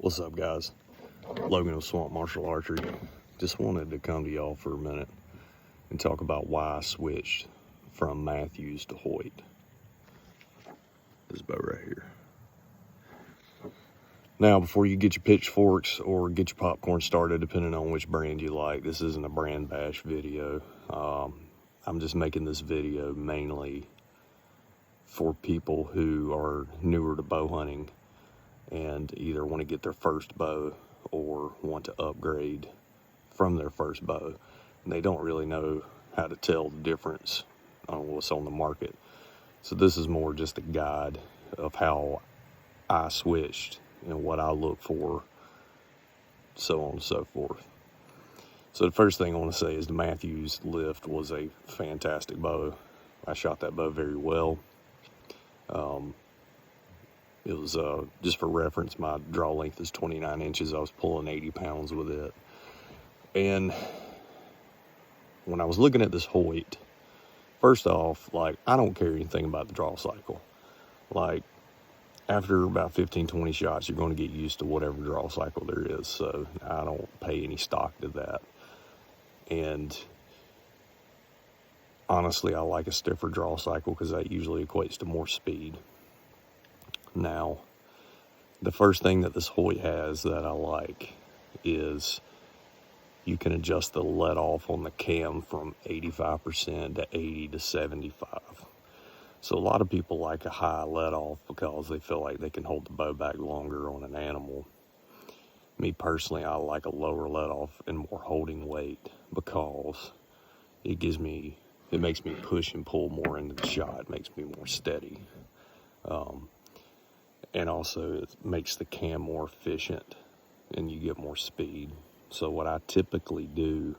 What's up, guys? Logan of Swamp Martial Archery. Just wanted to come to y'all for a minute and talk about why I switched from Mathews to Hoyt. This bow right here. Now, before you get your pitchforks or get your popcorn started, depending on which brand you like, this isn't a brand bash video. I'm just making this video mainly for people who are newer to bow hunting and either want to get their first bow or want to upgrade from their first bow. And they don't really know how to tell the difference on what's on the market. So this is more just a guide of how I switched and what I look for, so on and so forth. So the first thing I want to say is the Mathews lift was a fantastic bow. I shot that bow very well. It was, just for reference, my draw length is 29 inches. I was pulling 80 pounds with it. And when I was looking at this Hoyt, first off, like, I don't care anything about the draw cycle. Like, after about 15, 20 shots, you're going to get used to whatever draw cycle there is. So I don't pay any stock to that. And honestly, I like a stiffer draw cycle because that usually equates to more speed. Now, the first thing that this Hoyt has that I like is you can adjust the let off on the cam from 85% to 80 to 75. So a lot of people like a high let off because they feel like they can hold the bow back longer on an animal. Me personally, I like a lower let off and more holding weight because it makes me push and pull more into the shot. It makes me more steady. And also it makes the cam more efficient and you get more speed. So what I typically do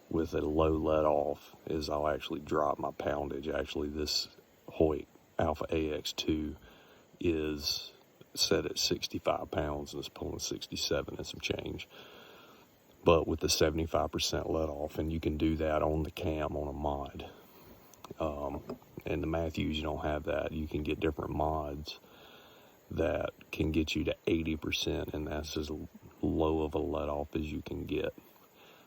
with a low let off is I'll actually drop my poundage. Actually, this Hoyt Alpha AX2 is set at 65 pounds and it's pulling 67 and some change. But with the 75% let off, and you can do that on the cam on a mod. And the Mathews, you don't have that. You can get different mods that can get you to 80%, and that's as low of a let off as you can get.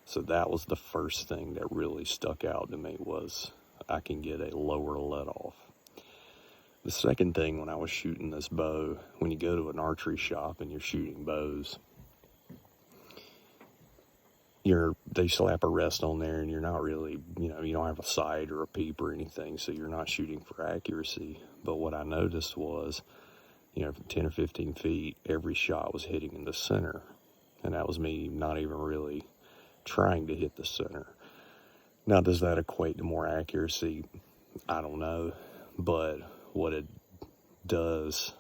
So that was the first thing that really stuck out to me, was I can get a lower let off. The second thing, when I was shooting this bow, when you go to an archery shop and you're shooting bows, they slap a rest on there and you're not really, you don't have a sight or a peep or anything, so you're not shooting for accuracy. But what I noticed was, from 10 or 15 feet, every shot was hitting in the center. And that was me not even really trying to hit the center. Now, does that equate to more accuracy? I don't know. But what it does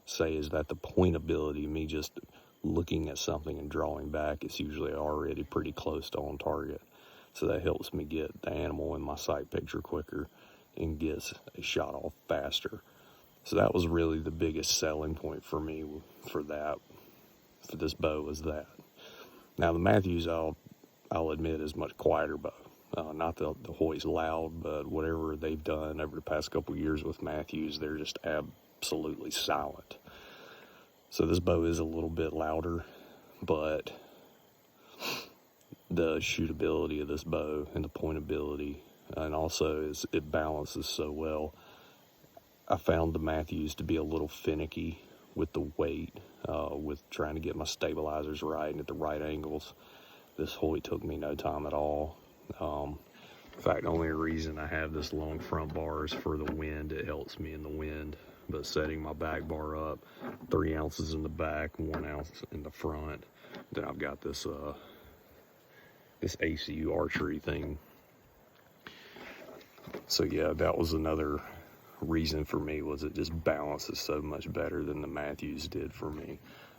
say is that the pointability, me just looking at something and drawing back, is usually already pretty close to on target. So that helps me get the animal in my sight picture quicker and gets a shot off faster. So that was really the biggest selling point for me for this bow, was that. Now the Mathews, I'll admit, is much quieter bow. Not the Hoyt's loud, but whatever they've done over the past couple years with Mathews, they're just absolutely silent. So this bow is a little bit louder, but the shootability of this bow and the pointability, and also it balances so well. I found the Mathews to be a little finicky with the weight, with trying to get my stabilizers right and at the right angles. This Hoyt took me no time at all. In fact, the only reason I have this long front bar is for the wind. It helps me in the wind. But setting my back bar up, 3 ounces in the back, 1 ounce in the front. Then I've got this ACU archery thing. So yeah, that was another reason for me, was it just balances so much better than the Mathews did for me.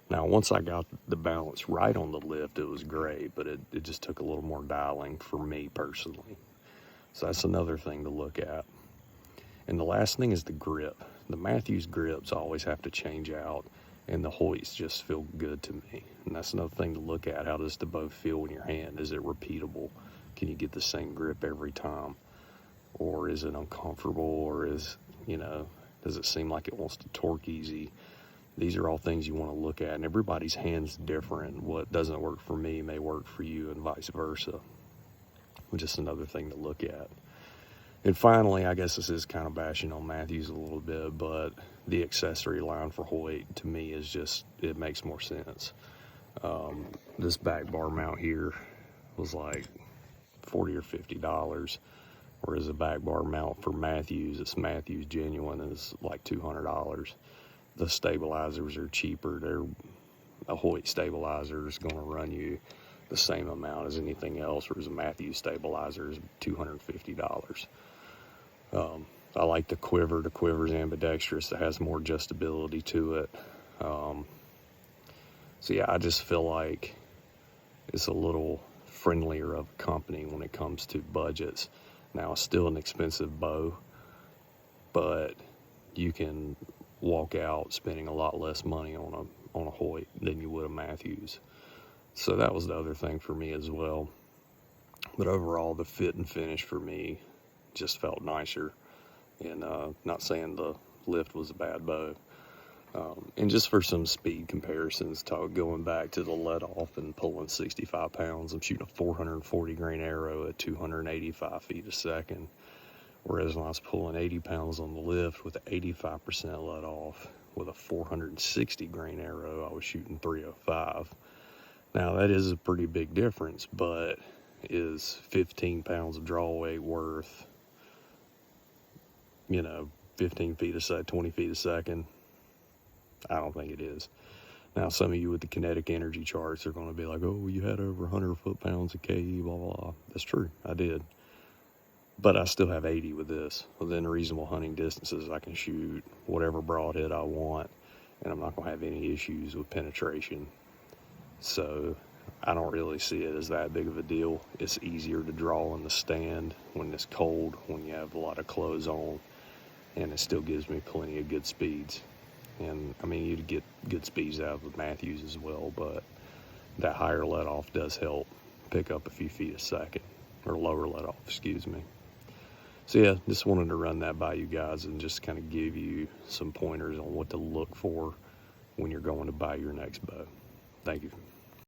Now, once I got the balance right on the lift, it was great, but it just took a little more dialing for me personally. So that's another thing to look at. And the last thing is the grip. The Mathews grips always have to change out, and the Hoyts just feel good to me. And that's another thing to look at. How does the bow feel in your hand? Is it repeatable? Can you get the same grip every time? Or is it uncomfortable? Or does it seem like it wants to torque easy? these are all things you want to look at, and everybody's hand's different. What doesn't work for me may work for you, and vice versa. Just another thing to look at. And finally, I guess this is kind of bashing on Mathews a little bit, but the accessory line for Hoyt, to me, is just, it makes more sense. This back bar mount here was like $40 or $50, whereas a back bar mount for Mathews, it's Mathews genuine, is like $200. The stabilizers are cheaper. A Hoyt stabilizer is going to run you the same amount as anything else, whereas a Mathews stabilizer is $250. I like the quiver. The quiver's ambidextrous. It has more adjustability to it. So yeah, I just feel like it's a little friendlier of a company when it comes to budgets. Now, it's still an expensive bow, but you can walk out spending a lot less money on a Hoyt than you would a Mathews. So that was the other thing for me as well. But overall, the fit and finish for me just felt nicer. And not saying the lift was a bad bow. And just for some speed comparisons, going back to the let off and pulling 65 pounds, I'm shooting a 440 grain arrow at 285 feet a second. Whereas when I was pulling 80 pounds on the lift with 85% let off with a 460 grain arrow, I was shooting 305. Now that is a pretty big difference, but is 15 pounds of draw weight worth, 15 feet a second, 20 feet a second? I don't think it is. Now, some of you with the kinetic energy charts are going to be like, oh, you had over 100 foot-pounds of KE, blah, blah, blah. That's true, I did. But I still have 80 with this. Within reasonable hunting distances, I can shoot whatever broadhead I want, and I'm not going to have any issues with penetration. So I don't really see it as that big of a deal. It's easier to draw in the stand when it's cold, when you have a lot of clothes on, and it still gives me plenty of good speeds. And I mean, you'd get good speeds out of the Mathews as well, but that higher let off does help pick up a few feet a second, or lower let off, excuse me. So yeah, just wanted to run that by you guys and just kind of give you some pointers on what to look for when you're going to buy your next bow. Thank you.